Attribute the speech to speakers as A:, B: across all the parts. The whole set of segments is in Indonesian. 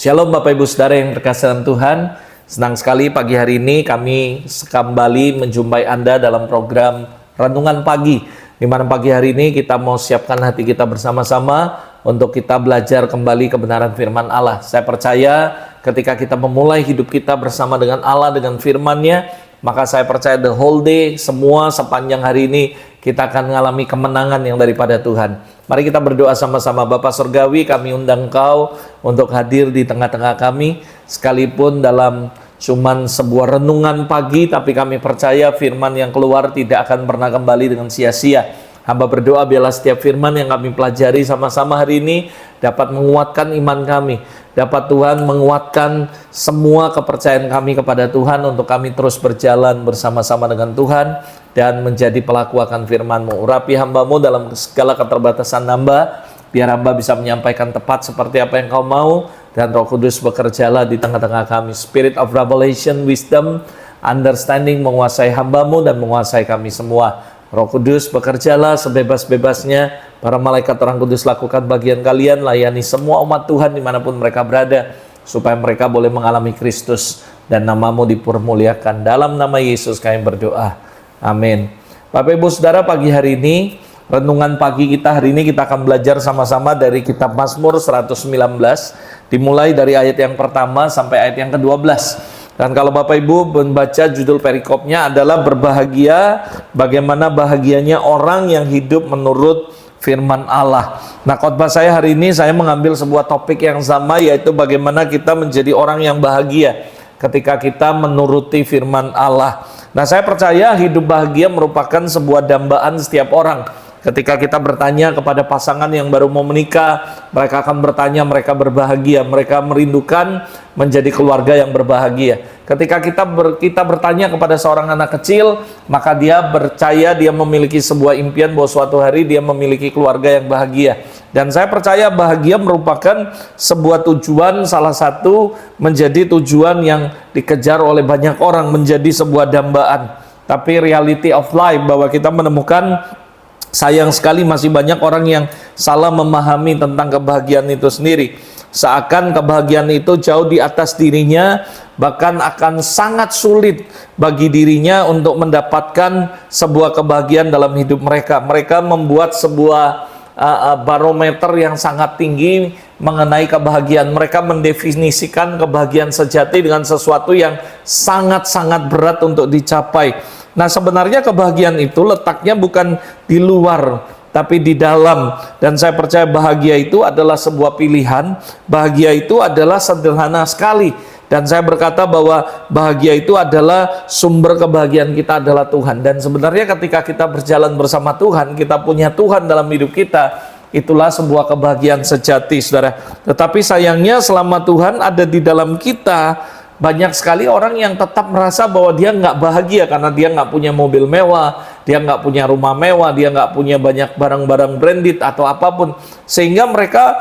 A: Shalom Bapak Ibu Saudara yang terkasih dalam Tuhan. Senang sekali pagi hari ini kami kembali menjumpai Anda dalam program Renungan Pagi, di mana pagi hari ini kita mau siapkan hati kita bersama-sama untuk kita belajar kembali kebenaran firman Allah. Saya percaya ketika kita memulai hidup kita bersama dengan Allah, dengan firman-Nya, maka saya percaya the whole day, semua sepanjang hari ini kita akan mengalami kemenangan yang daripada Tuhan. Mari kita berdoa sama-sama. Bapa Surgawi, kami undang Engkau untuk hadir di tengah-tengah kami, sekalipun dalam cuman sebuah renungan pagi, tapi kami percaya firman yang keluar tidak akan pernah kembali dengan sia-sia. Hamba berdoa biarlah setiap firman yang kami pelajari sama-sama hari ini dapat menguatkan iman kami, dapat Tuhan menguatkan semua kepercayaan kami kepada Tuhan untuk kami terus berjalan bersama-sama dengan Tuhan dan menjadi pelaku akan firman-Mu. Urapi hamba-Mu dalam segala keterbatasan hamba, biar hamba bisa menyampaikan tepat seperti apa yang Kau mau, dan Roh Kudus bekerjalah di tengah-tengah kami. Spirit of revelation, wisdom, understanding menguasai hamba-Mu dan menguasai kami semua. Roh Kudus bekerjalah sebebas-bebasnya. Para malaikat Orang Kudus lakukan bagian kalian, layani semua umat Tuhan dimanapun mereka berada, supaya mereka boleh mengalami Kristus dan nama-Mu dipermuliakan. Dalam nama Yesus kami berdoa, amin. Bapak Ibu Saudara, pagi hari ini, renungan pagi kita hari ini kita akan belajar sama-sama dari kitab Mazmur 119, dimulai dari ayat yang pertama sampai ayat yang ke-12. Dan kalau Bapak Ibu membaca judul perikopnya adalah berbahagia, bagaimana bahagianya orang yang hidup menurut firman Allah. Nah, khotbah saya hari ini saya mengambil sebuah topik yang sama, yaitu bagaimana kita menjadi orang yang bahagia ketika kita menuruti firman Allah. Nah, saya percaya hidup bahagia merupakan sebuah dambaan setiap orang. Ketika kita bertanya kepada pasangan yang baru mau menikah, mereka akan bertanya mereka berbahagia, mereka merindukan menjadi keluarga yang berbahagia. Ketika kita bertanya kepada seorang anak kecil, maka dia percaya dia memiliki sebuah impian bahwa suatu hari dia memiliki keluarga yang bahagia. Dan saya percaya bahagia merupakan sebuah tujuan, salah satu menjadi tujuan yang dikejar oleh banyak orang, menjadi sebuah dambaan. Tapi reality of life, bahwa kita menemukan sayang sekali masih banyak orang yang salah memahami tentang kebahagiaan itu sendiri. Seakan kebahagiaan itu jauh di atas dirinya, bahkan akan sangat sulit bagi dirinya untuk mendapatkan sebuah kebahagiaan dalam hidup mereka. Mereka membuat sebuah barometer yang sangat tinggi mengenai kebahagiaan. Mereka mendefinisikan kebahagiaan sejati dengan sesuatu yang sangat-sangat berat untuk dicapai. Nah, sebenarnya kebahagiaan itu letaknya bukan di luar, tapi di dalam. Dan saya percaya bahagia itu adalah sebuah pilihan. Bahagia itu adalah sederhana sekali. Dan saya berkata bahwa bahagia itu adalah sumber kebahagiaan kita adalah Tuhan. Dan sebenarnya ketika kita berjalan bersama Tuhan, kita punya Tuhan dalam hidup kita, itulah sebuah kebahagiaan sejati, saudara. Tetapi sayangnya selama Tuhan ada di dalam kita, banyak sekali orang yang tetap merasa bahwa dia nggak bahagia karena dia nggak punya mobil mewah, dia nggak punya rumah mewah, dia nggak punya banyak barang-barang branded atau apapun, sehingga mereka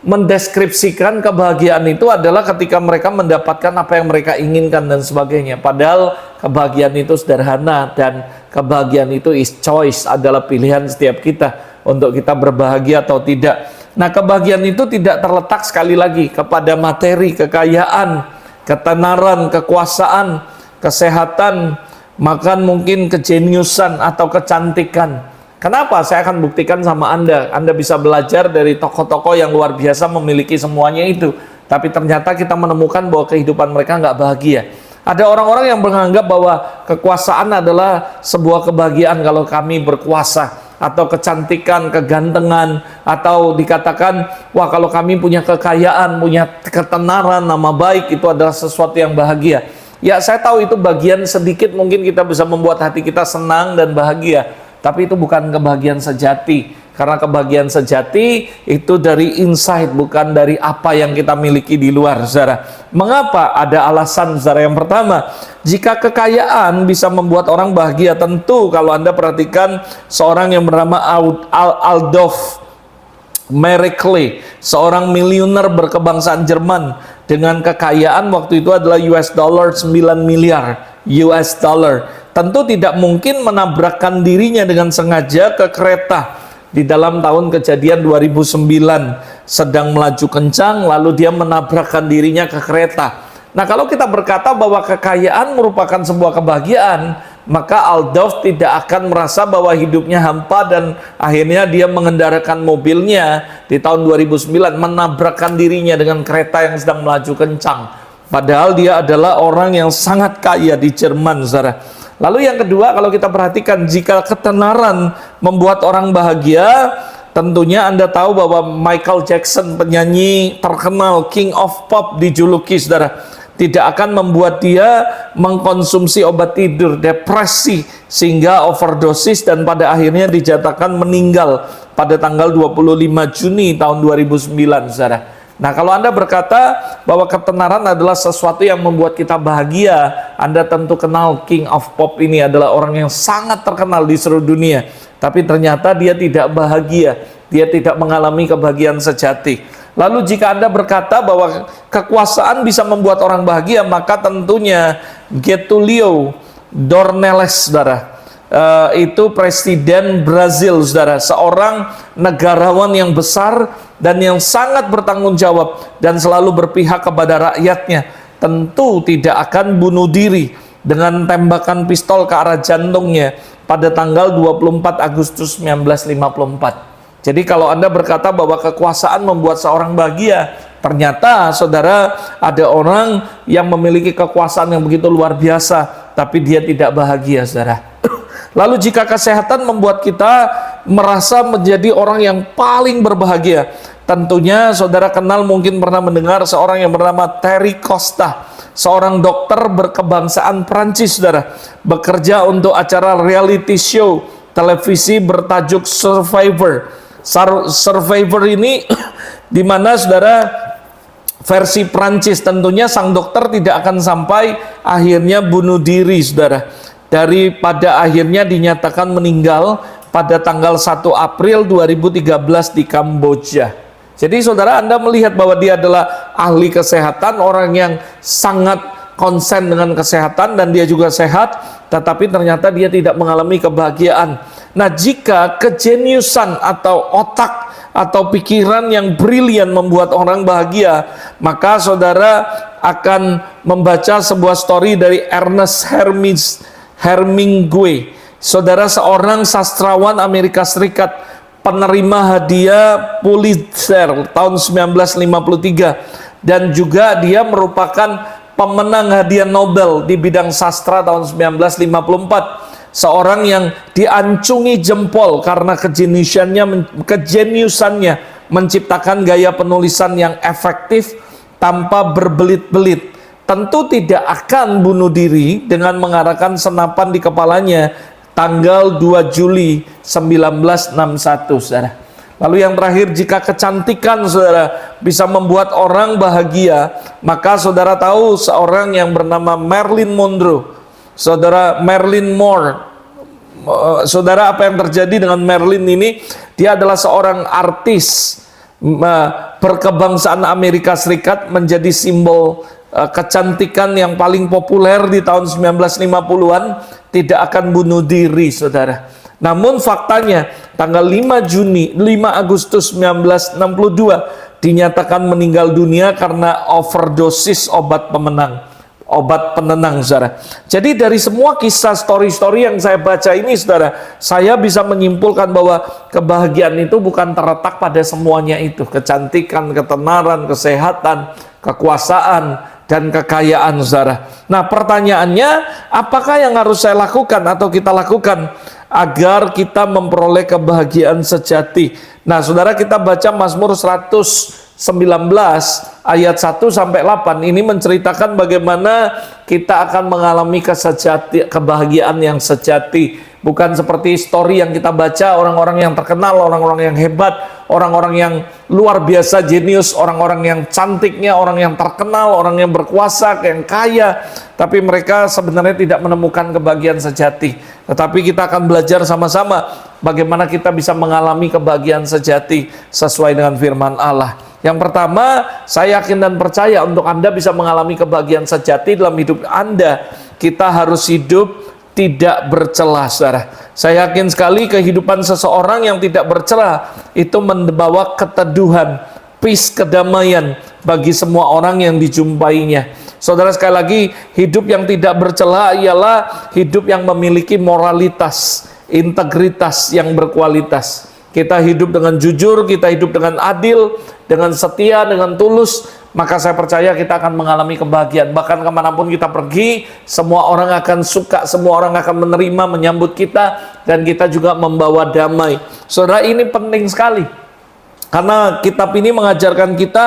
A: mendeskripsikan kebahagiaan itu adalah ketika mereka mendapatkan apa yang mereka inginkan dan sebagainya. Padahal kebahagiaan itu sederhana, dan kebahagiaan itu is choice, adalah pilihan setiap kita untuk kita berbahagia atau tidak. Nah, kebahagiaan itu tidak terletak sekali lagi kepada materi, kekayaan, ketenaran, kekuasaan, kesehatan, bahkan mungkin kejeniusan atau kecantikan. Kenapa? Saya akan buktikan sama Anda. Anda bisa belajar dari tokoh-tokoh yang luar biasa memiliki semuanya itu, tapi ternyata kita menemukan bahwa kehidupan mereka nggak bahagia. Ada orang-orang yang menganggap bahwa kekuasaan adalah sebuah kebahagiaan kalau kami berkuasa, atau kecantikan, kegantengan, atau dikatakan, wah kalau kami punya kekayaan, punya ketenaran, nama baik, itu adalah sesuatu yang bahagia. Ya, saya tahu itu bagian sedikit mungkin kita bisa membuat hati kita senang dan bahagia, tapi itu bukan kebahagiaan sejati. Karena kebahagiaan sejati itu dari insight, bukan dari apa yang kita miliki di luar, saudara. Mengapa? Ada alasan, saudara. Yang pertama, jika kekayaan bisa membuat orang bahagia, tentu kalau Anda perhatikan seorang yang bernama Adolf Merikle, seorang miliuner berkebangsaan Jerman dengan kekayaan waktu itu adalah US dollar 9 miliar US dollar. Tentu tidak mungkin menabrakkan dirinya dengan sengaja ke kereta di dalam tahun kejadian 2009, sedang melaju kencang, lalu dia menabrakkan dirinya ke kereta. Nah, kalau kita berkata bahwa kekayaan merupakan sebuah kebahagiaan, maka Aldous tidak akan merasa bahwa hidupnya hampa dan akhirnya dia mengendarakan mobilnya di tahun 2009 menabrakkan dirinya dengan kereta yang sedang melaju kencang. Padahal dia adalah orang yang sangat kaya di Jerman, saudara. Lalu yang kedua, kalau kita perhatikan, jika ketenaran membuat orang bahagia, tentunya Anda tahu bahwa Michael Jackson, penyanyi terkenal, King of Pop dijuluki, saudara, tidak akan membuat dia mengkonsumsi obat tidur, depresi, sehingga overdosis dan pada akhirnya dijatakan meninggal pada tanggal 25 Juni tahun 2009, saudara. Nah, kalau Anda berkata bahwa ketenaran adalah sesuatu yang membuat kita bahagia, Anda tentu kenal King of Pop ini adalah orang yang sangat terkenal di seluruh dunia. Tapi ternyata dia tidak bahagia, dia tidak mengalami kebahagiaan sejati. Lalu jika Anda berkata bahwa kekuasaan bisa membuat orang bahagia, maka tentunya Getulio Dornelles, saudara, itu presiden Brazil, saudara, seorang negarawan yang besar dan yang sangat bertanggung jawab dan selalu berpihak kepada rakyatnya, tentu tidak akan bunuh diri dengan tembakan pistol ke arah jantungnya pada tanggal 24 Agustus 1954. Jadi kalau Anda berkata bahwa kekuasaan membuat seorang bahagia, ternyata saudara, ada orang yang memiliki kekuasaan yang begitu luar biasa, tapi dia tidak bahagia, saudara. Lalu jika kesehatan membuat kita merasa menjadi orang yang paling berbahagia, tentunya saudara kenal, mungkin pernah mendengar seorang yang bernama Terry Costa, seorang dokter berkebangsaan Prancis, saudara, bekerja untuk acara reality show televisi bertajuk Survivor. Survivor ini di mana, saudara, versi Prancis, tentunya sang dokter tidak akan sampai akhirnya bunuh diri, saudara, daripada akhirnya dinyatakan meninggal pada tanggal 1 April 2013 di Kamboja. Jadi saudara, Anda melihat bahwa dia adalah ahli kesehatan, orang yang sangat konsen dengan kesehatan dan dia juga sehat, tetapi ternyata dia tidak mengalami kebahagiaan. Nah, jika kejeniusan atau otak atau pikiran yang brilian membuat orang bahagia, maka saudara akan membaca sebuah story dari Ernest Hemingway, saudara, seorang sastrawan Amerika Serikat, penerima hadiah Pulitzer tahun 1953, dan juga dia merupakan pemenang hadiah Nobel di bidang sastra tahun 1954. Seorang yang diancungi jempol karena kejeniusannya menciptakan gaya penulisan yang efektif tanpa berbelit-belit. Tentu tidak akan bunuh diri dengan mengarahkan senapan di kepalanya tanggal 2 Juli 1961, saudara. Lalu yang terakhir, jika kecantikan, saudara, bisa membuat orang bahagia, maka saudara tahu seorang yang bernama Marilyn Monroe, saudara, Marilyn Monroe. Saudara, apa yang terjadi dengan Marilyn ini? Dia adalah seorang artis berkebangsaan Amerika Serikat, menjadi simbol kecantikan yang paling populer di tahun 1950-an, tidak akan bunuh diri, saudara. Namun faktanya tanggal 5 Agustus 1962 dinyatakan meninggal dunia karena overdosis obat penenang, saudara. Jadi dari semua kisah story-story yang saya baca ini, saudara, saya bisa menyimpulkan bahwa kebahagiaan itu bukan terletak pada semuanya itu. Kecantikan, ketenaran, kesehatan, kekuasaan, dan kekayaan, saudara. Nah, pertanyaannya, apakah yang harus saya lakukan atau kita lakukan agar kita memperoleh kebahagiaan sejati? Nah, saudara, kita baca Mazmur 119 ayat 1-8 ini menceritakan bagaimana kita akan mengalami kebahagiaan yang sejati. Bukan seperti story yang kita baca, orang-orang yang terkenal, orang-orang yang hebat, orang-orang yang luar biasa jenius, orang-orang yang cantiknya, orang yang terkenal, orang yang berkuasa, yang kaya, tapi mereka sebenarnya tidak menemukan kebahagiaan sejati. Tetapi kita akan belajar sama-sama bagaimana kita bisa mengalami kebahagiaan sejati sesuai dengan firman Allah. Yang pertama, saya yakin dan percaya untuk Anda bisa mengalami kebahagiaan sejati dalam hidup Anda, kita harus hidup tidak bercela, saudara. Saya yakin sekali kehidupan seseorang yang tidak bercela itu membawa keteduhan, peace, kedamaian bagi semua orang yang dijumpainya. Saudara, sekali lagi, hidup yang tidak bercela ialah hidup yang memiliki moralitas, integritas yang berkualitas. Kita hidup dengan jujur, kita hidup dengan adil, dengan setia, dengan tulus, maka saya percaya kita akan mengalami kebahagiaan. Bahkan kemanapun kita pergi, semua orang akan suka, semua orang akan menerima, menyambut kita, dan kita juga membawa damai. Saudara, ini penting sekali, karena kitab ini mengajarkan kita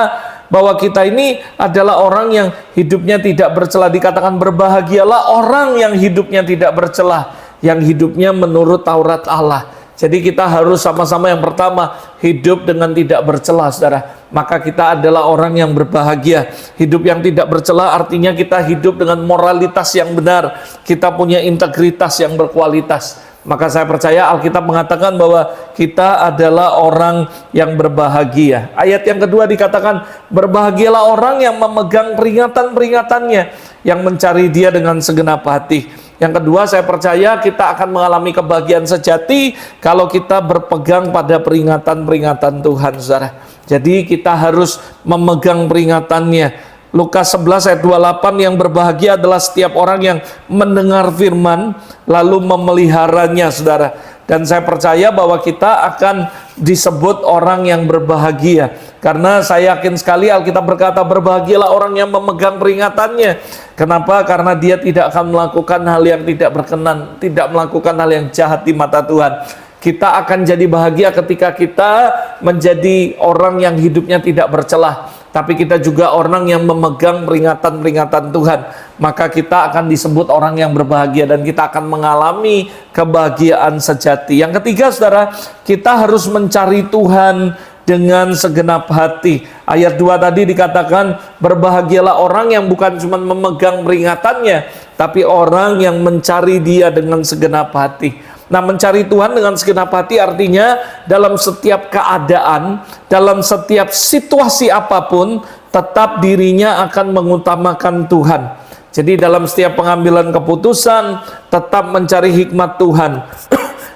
A: bahwa kita ini adalah orang yang hidupnya tidak bercela. Dikatakan berbahagialah orang yang hidupnya tidak bercela, yang hidupnya menurut Taurat Allah. Jadi kita harus sama-sama, yang pertama, hidup dengan tidak bercela, saudara. Maka kita adalah orang yang berbahagia. Hidup yang tidak bercela artinya kita hidup dengan moralitas yang benar. Kita punya integritas yang berkualitas. Maka saya percaya Alkitab mengatakan bahwa kita adalah orang yang berbahagia. Ayat yang kedua dikatakan, berbahagialah orang yang memegang peringatan-peringatannya, yang mencari Dia dengan segenap hati. Yang kedua, saya percaya kita akan mengalami kebahagiaan sejati kalau kita berpegang pada peringatan-peringatan Tuhan, saudara. Jadi kita harus memegang peringatannya. Lukas 11 ayat 28, yang berbahagia adalah setiap orang yang mendengar firman lalu memeliharanya, saudara. Dan saya percaya bahwa kita akan disebut orang yang berbahagia, karena saya yakin sekali Alkitab berkata, berbahagialah orang yang memegang peringatannya. Kenapa? Karena dia tidak akan melakukan hal yang tidak berkenan, tidak melakukan hal yang jahat di mata Tuhan. Kita akan jadi bahagia ketika kita menjadi orang yang hidupnya tidak bercelah, tapi kita juga orang yang memegang peringatan-peringatan Tuhan. Maka kita akan disebut orang yang berbahagia, dan kita akan mengalami kebahagiaan sejati. Yang ketiga, saudara, kita harus mencari Tuhan dengan segenap hati. Ayat 2 tadi dikatakan, berbahagialah orang yang bukan cuma memegang peringatannya, tapi orang yang mencari Dia dengan segenap hati. Nah, mencari Tuhan dengan segenap hati artinya dalam setiap keadaan, dalam setiap situasi apapun, tetap dirinya akan mengutamakan Tuhan. Jadi dalam setiap pengambilan keputusan, tetap mencari hikmat Tuhan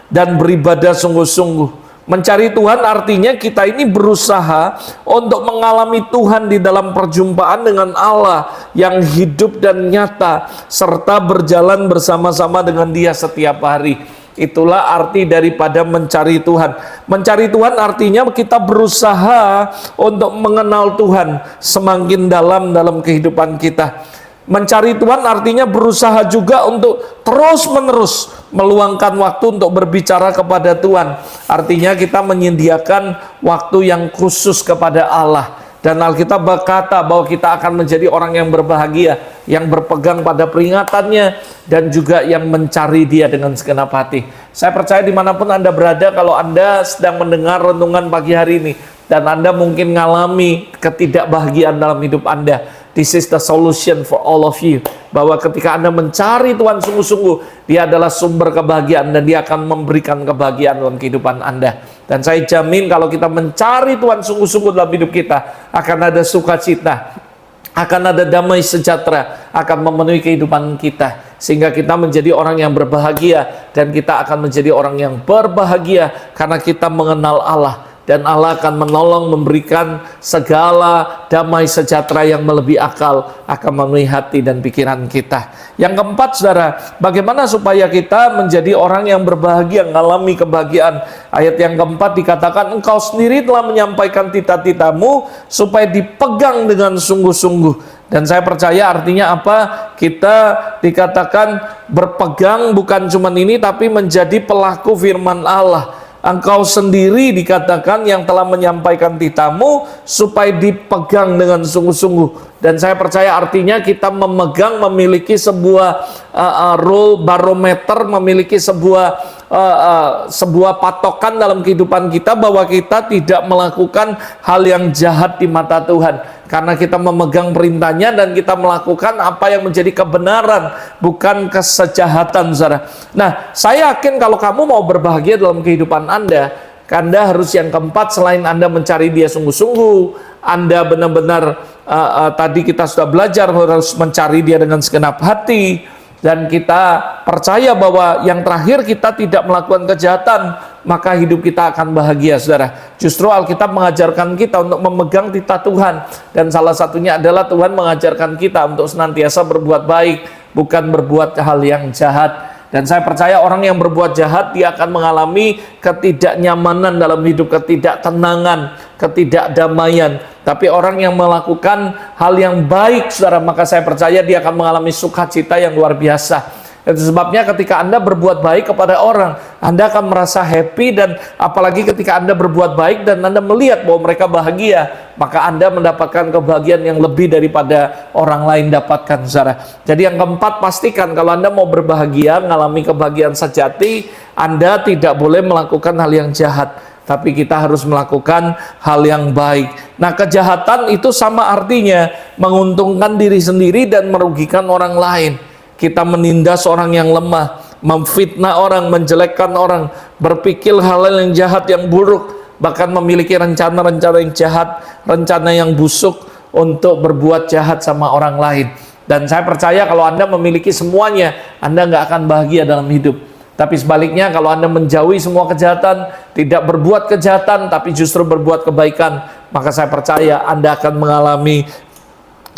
A: dan beribadah sungguh-sungguh. Mencari Tuhan artinya kita ini berusaha untuk mengalami Tuhan di dalam perjumpaan dengan Allah yang hidup dan nyata, serta berjalan bersama-sama dengan Dia setiap hari. Itulah arti daripada mencari Tuhan. Mencari Tuhan artinya kita berusaha untuk mengenal Tuhan semakin dalam kehidupan kita. Mencari Tuhan artinya berusaha juga untuk terus-menerus meluangkan waktu untuk berbicara kepada Tuhan. Artinya kita menyediakan waktu yang khusus kepada Allah. Dan Alkitab berkata bahwa kita akan menjadi orang yang berbahagia, yang berpegang pada peringatannya, dan juga yang mencari Dia dengan segenap hati. Saya percaya dimanapun Anda berada, kalau Anda sedang mendengar renungan pagi hari ini, dan Anda mungkin mengalami ketidakbahagiaan dalam hidup Anda, this is the solution for all of you. Bahwa ketika Anda mencari Tuhan sungguh-sungguh, Dia adalah sumber kebahagiaan, dan Dia akan memberikan kebahagiaan dalam kehidupan Anda. Dan saya jamin kalau kita mencari Tuhan sungguh-sungguh dalam hidup kita, akan ada sukacita, akan ada damai sejahtera, akan memenuhi kehidupan kita. Sehingga kita menjadi orang yang berbahagia, dan kita akan menjadi orang yang berbahagia karena kita mengenal Allah. Dan Allah akan menolong, memberikan segala damai sejahtera yang melebihi akal, akan memenuhi hati dan pikiran kita. Yang keempat, saudara, bagaimana supaya kita menjadi orang yang berbahagia, mengalami kebahagiaan. Ayat yang keempat dikatakan, engkau sendiri telah menyampaikan cita-citamu supaya dipegang dengan sungguh-sungguh. Dan saya percaya artinya apa? Kita dikatakan berpegang bukan cuma ini, tapi menjadi pelaku firman Allah. Engkau sendiri dikatakan yang telah menyampaikan titamu supaya dipegang dengan sungguh-sungguh. Dan saya percaya artinya kita memegang, memiliki sebuah rule barometer, memiliki sebuah patokan dalam kehidupan kita bahwa kita tidak melakukan hal yang jahat di mata Tuhan. Karena kita memegang perintahnya dan kita melakukan apa yang menjadi kebenaran, bukan kesejahatan, saudara. Nah, saya yakin kalau kamu mau berbahagia dalam kehidupan Anda harus yang keempat, selain Anda mencari Dia sungguh-sungguh, Anda benar-benar tadi kita sudah belajar harus mencari Dia dengan segenap hati, dan kita percaya bahwa yang terakhir kita tidak melakukan kejahatan, maka hidup kita akan bahagia, saudara. Justru Alkitab mengajarkan kita untuk memegang titah Tuhan, dan salah satunya adalah Tuhan mengajarkan kita untuk senantiasa berbuat baik, bukan berbuat hal yang jahat. Dan saya percaya orang yang berbuat jahat, dia akan mengalami ketidaknyamanan dalam hidup, ketidaktenangan, ketidakdamaian. Tapi orang yang melakukan hal yang baik, saudara, maka saya percaya dia akan mengalami sukacita yang luar biasa. Itu sebabnya ketika Anda berbuat baik kepada orang, Anda akan merasa happy, dan apalagi ketika Anda berbuat baik dan Anda melihat bahwa mereka bahagia, maka Anda mendapatkan kebahagiaan yang lebih daripada orang lain dapatkan, saudara. Jadi yang keempat, pastikan kalau Anda mau berbahagia, mengalami kebahagiaan sejati, Anda tidak boleh melakukan hal yang jahat, tapi kita harus melakukan hal yang baik. Nah, kejahatan itu sama artinya menguntungkan diri sendiri dan merugikan orang lain. Kita menindas orang yang lemah, memfitnah orang, menjelekkan orang, berpikir hal-hal yang jahat, yang buruk, bahkan memiliki rencana-rencana yang jahat, rencana yang busuk untuk berbuat jahat sama orang lain. Dan saya percaya kalau Anda memiliki semuanya, Anda nggak akan bahagia dalam hidup. Tapi sebaliknya, kalau Anda menjauhi semua kejahatan, tidak berbuat kejahatan, tapi justru berbuat kebaikan, maka saya percaya Anda akan mengalami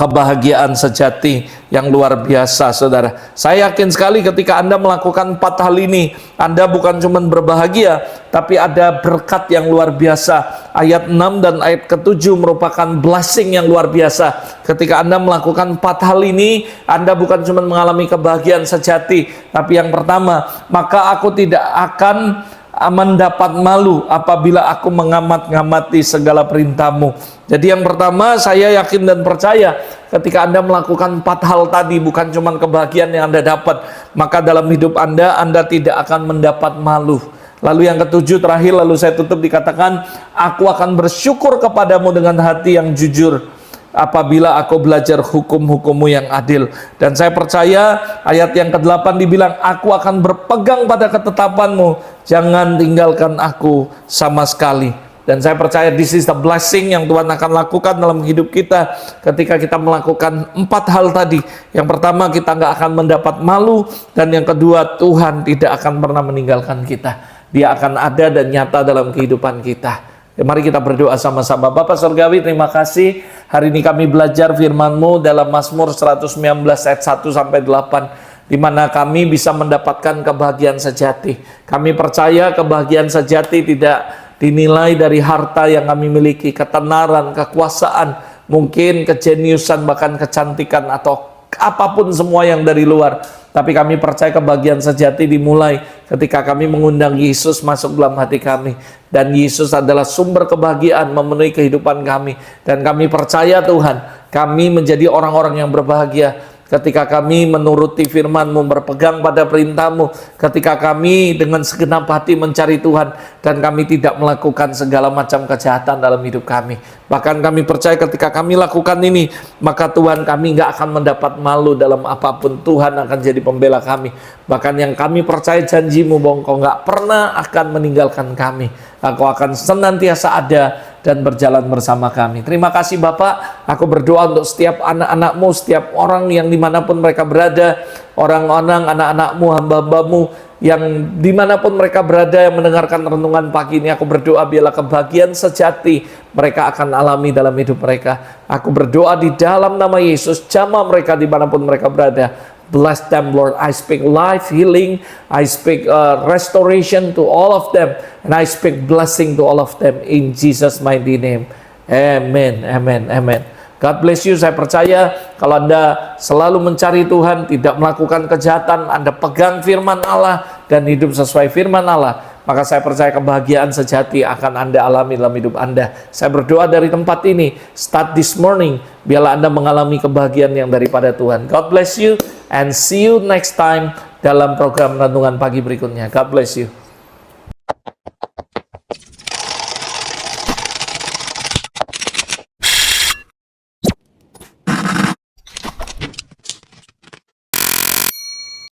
A: kebahagiaan sejati yang luar biasa, saudara. Saya yakin sekali ketika Anda melakukan 4 hal ini, Anda bukan cuma berbahagia, tapi ada berkat yang luar biasa. Ayat 6 dan ayat ke-7 merupakan blessing yang luar biasa. Ketika Anda melakukan 4 hal ini, Anda bukan cuma mengalami kebahagiaan sejati, tapi yang pertama, maka aku tidak akan mendapat malu apabila aku mengamat-ngamati segala perintahmu. Jadi yang pertama, saya yakin dan percaya ketika Anda melakukan 4 hal tadi, bukan cuma kebahagiaan yang Anda dapat, maka dalam hidup Anda tidak akan mendapat malu. Lalu yang ke-7 terakhir, lalu saya tutup, dikatakan, aku akan bersyukur kepadamu dengan hati yang jujur apabila aku belajar hukum-hukummu yang adil. Dan saya percaya ayat yang ke-8 dibilang, aku akan berpegang pada ketetapanmu, jangan tinggalkan aku sama sekali. Dan saya percaya this is the blessing yang Tuhan akan lakukan dalam hidup kita ketika kita melakukan 4 hal tadi. Yang pertama, kita nggak akan mendapat malu, dan yang kedua, Tuhan tidak akan pernah meninggalkan kita. Dia akan ada dan nyata dalam kehidupan kita. Mari kita berdoa sama-sama. Bapa Surgawi, terima kasih. Hari ini kami belajar firman-Mu dalam Mazmur 119 ayat 1-8, di mana kami bisa mendapatkan kebahagiaan sejati. Kami percaya kebahagiaan sejati tidak dinilai dari harta yang kami miliki, ketenaran, kekuasaan, mungkin kejeniusan, bahkan kecantikan, atau apapun semua yang dari luar. Tapi kami percaya kebahagiaan sejati dimulai ketika kami mengundang Yesus masuk dalam hati kami. Dan Yesus adalah sumber kebahagiaan memenuhi kehidupan kami. Dan kami percaya Tuhan, kami menjadi orang-orang yang berbahagia ketika kami menuruti firman-Mu, berpegang pada perintah-Mu, ketika kami dengan segenap hati mencari Tuhan, dan kami tidak melakukan segala macam kejahatan dalam hidup kami. Bahkan kami percaya ketika kami lakukan ini, maka Tuhan, kami nggak akan mendapat malu dalam apapun. Tuhan akan jadi pembela kami. Bahkan yang kami percaya janji-Mu bahwa Engkau nggak pernah akan meninggalkan kami. Engkau akan senantiasa ada dan berjalan bersama kami. Terima kasih Bapak. Aku berdoa untuk setiap anak-anak-Mu, setiap orang yang dimanapun mereka berada, orang-orang, anak-anak-Mu, hamba-hamba-Mu, yang dimanapun mereka berada yang mendengarkan renungan pagi ini, aku berdoa biarlah kebahagiaan sejati mereka akan alami dalam hidup mereka. Aku berdoa di dalam nama Yesus, jamah mereka dimanapun mereka berada. Bless them, Lord. I speak life, healing. I speak restoration to all of them. And I speak blessing to all of them. In Jesus' mighty name. Amen, amen, amen. God bless you. Saya percaya kalau Anda selalu mencari Tuhan, tidak melakukan kejahatan, Anda pegang firman Allah dan hidup sesuai firman Allah, maka saya percaya kebahagiaan sejati akan Anda alami dalam hidup Anda. Saya berdoa dari tempat ini, start this morning, biarlah Anda mengalami kebahagiaan yang daripada Tuhan. God bless you and see you next time dalam program Renungan Pagi berikutnya. God bless you.